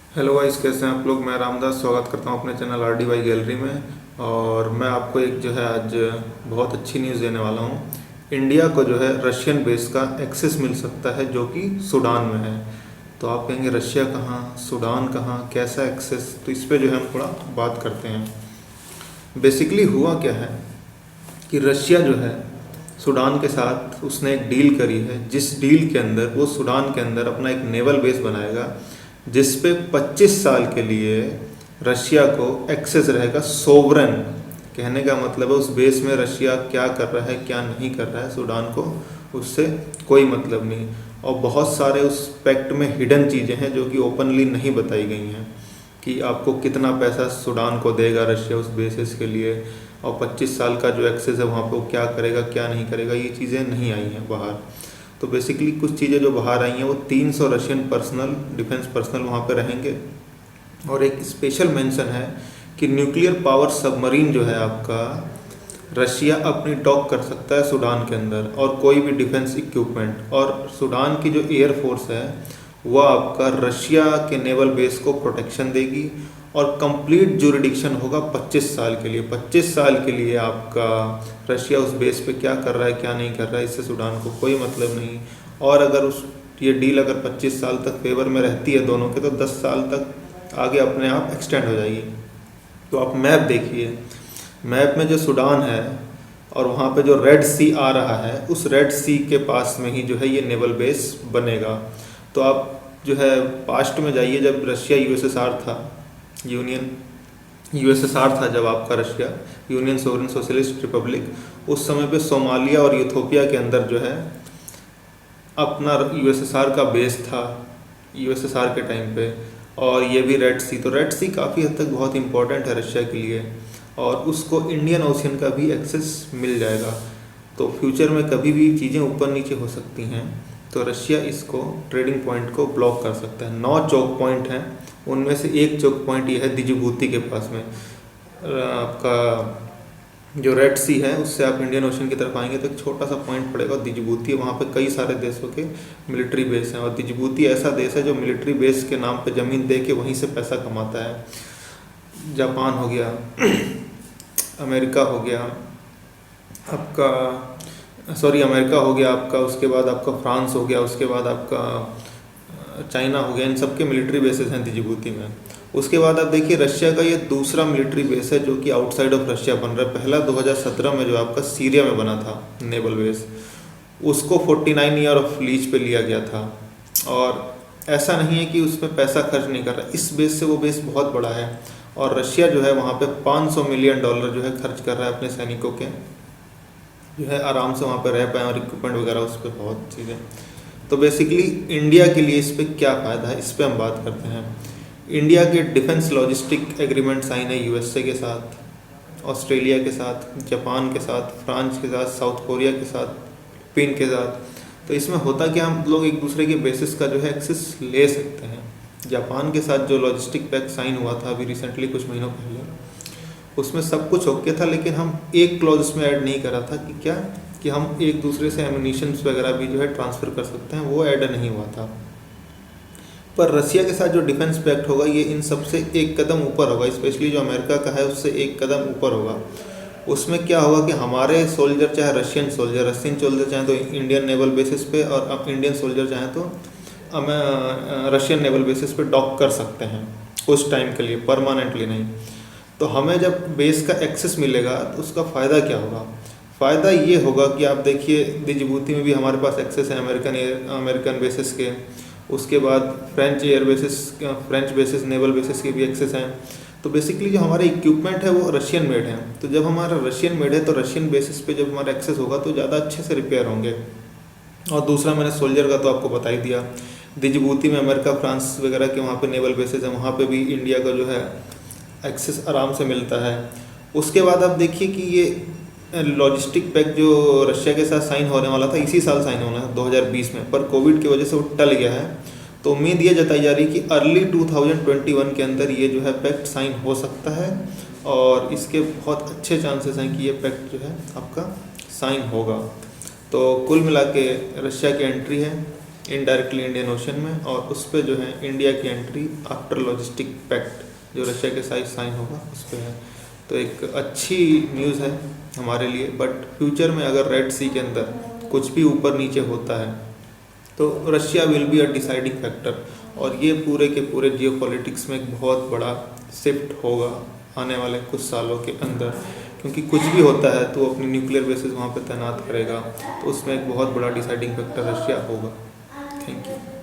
Hello guys, कैसे हैं आप लोग। मैं रामदास स्वागत करता हूं अपने चैनल RDY गैलरी में। और मैं आपको एक जो है आज बहुत अच्छी न्यूज़ देने वाला हूं। इंडिया को जो है रशियन बेस का एक्सेस मिल सकता है जो कि सूडान में है। तो आप कहेंगे रशिया कहाँ, सूडान कहाँ, कैसा एक्सेस, तो इस पे जो है हम थोड़ा बात करते हैं। बेसिकली हुआ क्या है कि रशिया जो है सूडान के साथ उसने एक डील करी है, जिस डील के अंदर वो सूडान के अंदर अपना एक नेवल बेस बनाएगा जिस पे 25 साल के लिए रशिया को एक्सेस रहेगा सोवरन। कहने का मतलब है उस बेस में रशिया क्या कर रहा है क्या नहीं कर रहा है सूडान को उससे कोई मतलब नहीं। और बहुत सारे उस पैक्ट में हिडन चीज़ें हैं जो कि ओपनली नहीं बताई गई हैं कि आपको कितना पैसा सूडान को देगा रशिया उस बेसिस के लिए, और 25 साल का जो एक्सेस है वहाँ पे वो क्या करेगा क्या नहीं करेगा, ये चीज़ें नहीं आई हैं बाहर। तो बेसिकली कुछ चीज़ें जो बाहर आई हैं वो 300 रशियन पर्सनल डिफेंस पर्सनल वहाँ पे रहेंगे। और एक स्पेशल मेंशन है कि न्यूक्लियर पावर सबमरीन जो है आपका रशिया अपनी डॉक कर सकता है सूडान के अंदर, और कोई भी डिफेंस इक्विपमेंट। और सूडान की जो एयर फोर्स है वह आपका रशिया के नेवल बेस को प्रोटेक्शन देगी, और कंप्लीट जुरिडिक्शन होगा 25 साल के लिए। 25 साल के लिए आपका रशिया उस बेस पे क्या कर रहा है क्या नहीं कर रहा है इससे सूडान को कोई मतलब नहीं। और अगर उस ये डील अगर 25 साल तक फेवर में रहती है दोनों के, तो 10 साल तक आगे अपने आप एक्सटेंड हो जाएगी। तो आप मैप देखिए, मैप में जो सूडान है और वहाँ पे जो रेड सी आ रहा है, उस रेड सी के पास में ही जो है ये नेवल बेस बनेगा। तो आप जो है पास्ट में जाइए, जब रशिया यूएसएसआर था, यूनियन यूएसएसआर था जब आपका Russia, union sovereign socialist Republic, उस समय पे सोमालिया और यूथोपिया के अंदर जो है अपना यूएसएसआर का बेस था यूएसएसआर के टाइम पे। और ये भी रेड सी, तो रेड सी काफ़ी हद तक बहुत इंपॉर्टेंट है रशिया के लिए, और उसको इंडियन ओशियन का भी एक्सेस मिल जाएगा। तो फ्यूचर में कभी भी चीज़ें ऊपर नीचे हो सकती हैं, तो रशिया इसको ट्रेडिंग पॉइंट को ब्लॉक कर सकता है। 9 चोक पॉइंट हैं, उनमें से एक चोक पॉइंट ये है दिजिबूती के पास में। आपका जो रेड सी है उससे आप इंडियन ओशन की तरफ आएंगे तो एक छोटा सा पॉइंट पड़ेगा दिजिबूती, वहाँ पे कई सारे देशों के मिलिट्री बेस हैं। और दिजिबूती ऐसा देश है जो मिलिट्री बेस के नाम पे ज़मीन दे के वहीं से पैसा कमाता है। जापान हो गया, अमेरिका हो गया आपका, अमेरिका हो गया आपका, उसके बाद आपका फ्रांस हो गया, उसके बाद आपका चाइना हो गया, इन सब के मिलिट्री बेसेस हैं दिजिबूती में। उसके बाद आप देखिए रशिया का ये दूसरा मिलिट्री बेस है जो कि आउटसाइड ऑफ रशिया बन रहा है। पहला 2017 में जो आपका सीरिया में बना था नेवल बेस, उसको 49 ईयर ऑफ लीज पे लिया गया था। और ऐसा नहीं है कि उसमें पैसा खर्च नहीं कर रहा, इस बेस से वो बेस बहुत बड़ा है। और रशिया जो है वहाँ पे $500 मिलियन जो है खर्च कर रहा है अपने सैनिकों के, जो है आराम से वहाँ पे रह पाएँ, और इक्विपमेंट वगैरह उस पर बहुत चीज़ें। तो बेसिकली इंडिया के लिए इस पर क्या फ़ायदा है, इस पर हम बात करते हैं। इंडिया के डिफेंस लॉजिस्टिक एग्रीमेंट साइन है यूएसए के साथ, ऑस्ट्रेलिया के साथ, जापान के साथ, फ्रांस के साथ, साउथ कोरिया के साथ, फिन के साथ। तो इसमें होता क्या, हम लोग एक दूसरे के बेसिस का जो है एक्सेस ले सकते हैं। जापान के साथ जो लॉजिस्टिक पैक्ट साइन हुआ था अभी रिसेंटली कुछ महीनों पहले, उसमें सब कुछ ओके था, लेकिन हम एक क्लॉज उसमें ऐड नहीं करा था कि क्या कि हम एक दूसरे से एमुनिशंस वगैरह भी जो है ट्रांसफ़र कर सकते हैं, वो ऐड नहीं हुआ था। पर रशिया के साथ जो डिफेंस पैक्ट होगा ये इन सबसे एक कदम ऊपर होगा, स्पेशली जो अमेरिका का है उससे एक कदम ऊपर होगा। उसमें क्या होगा कि हमारे सोल्जर, चाहे रशियन सोल्जर चाहें तो इंडियन नेवल बेसिस पे, और अब इंडियन सोल्जर चाहें तो रशियन नेवल बेसिस पे डॉक कर सकते हैं उस टाइम के लिए, परमानेंटली नहीं। तो हमें जब बेस का एक्सेस मिलेगा तो उसका फ़ायदा क्या होगा, फ़ायदा ये होगा कि आप देखिए दिजिबूती में भी हमारे पास एक्सेस है अमेरिकन बेसिस के। उसके बाद फ्रेंच बेसिस नेवल बेसिस के भी एक्सेस हैं। तो बेसिकली जो हमारे इक्विपमेंट है वो रशियन मेड हैं। तो जब हमारा रशियन मेड है तो रशियन बेसिस पे जब हमारा एक्सेस होगा तो ज़्यादा अच्छे से रिपेयर होंगे। और दूसरा मैंने सोल्जर का तो आपको बता ही दिया, दिजिबूती में अमेरिका फ्रांस वगैरह के वहाँ पे नेवल बेसिस हैं, वहाँ पे भी इंडिया का जो है एक्सेस आराम से मिलता है। उसके बाद आप देखिए कि ये लॉजिस्टिक पैक्ट जो रशिया के साथ साइन होने वाला था इसी साल साइन होना है 2020 में, पर कोविड की वजह से वो टल गया है। तो उम्मीद ये जताई जा रही है कि अर्ली 2021 के अंदर ये जो है पैक्ट साइन हो सकता है, और इसके बहुत अच्छे चांसेस हैं कि ये पैक्ट जो है आपका साइन होगा। तो कुल मिला के रशिया की एंट्री है इनडायरेक्टली इंडियन ओशन में, और उस पर जो है इंडिया की एंट्री आफ्टर लॉजिस्टिक पैक्ट जो रशिया के साथ साइन होगा उस पर है। तो एक अच्छी न्यूज़ है हमारे लिए। बट फ्यूचर में अगर रेड सी के अंदर कुछ भी ऊपर नीचे होता है तो Russia will be a deciding factor, और ये पूरे के पूरे जियोपॉलिटिक्स में एक बहुत बड़ा शिफ्ट होगा आने वाले कुछ सालों के अंदर। क्योंकि कुछ भी होता है तो अपनी न्यूक्लियर बेसिस वहाँ पे तैनात करेगा, तो उसमें एक बहुत बड़ा डिसाइडिंग फैक्टर रशिया होगा। Thank you.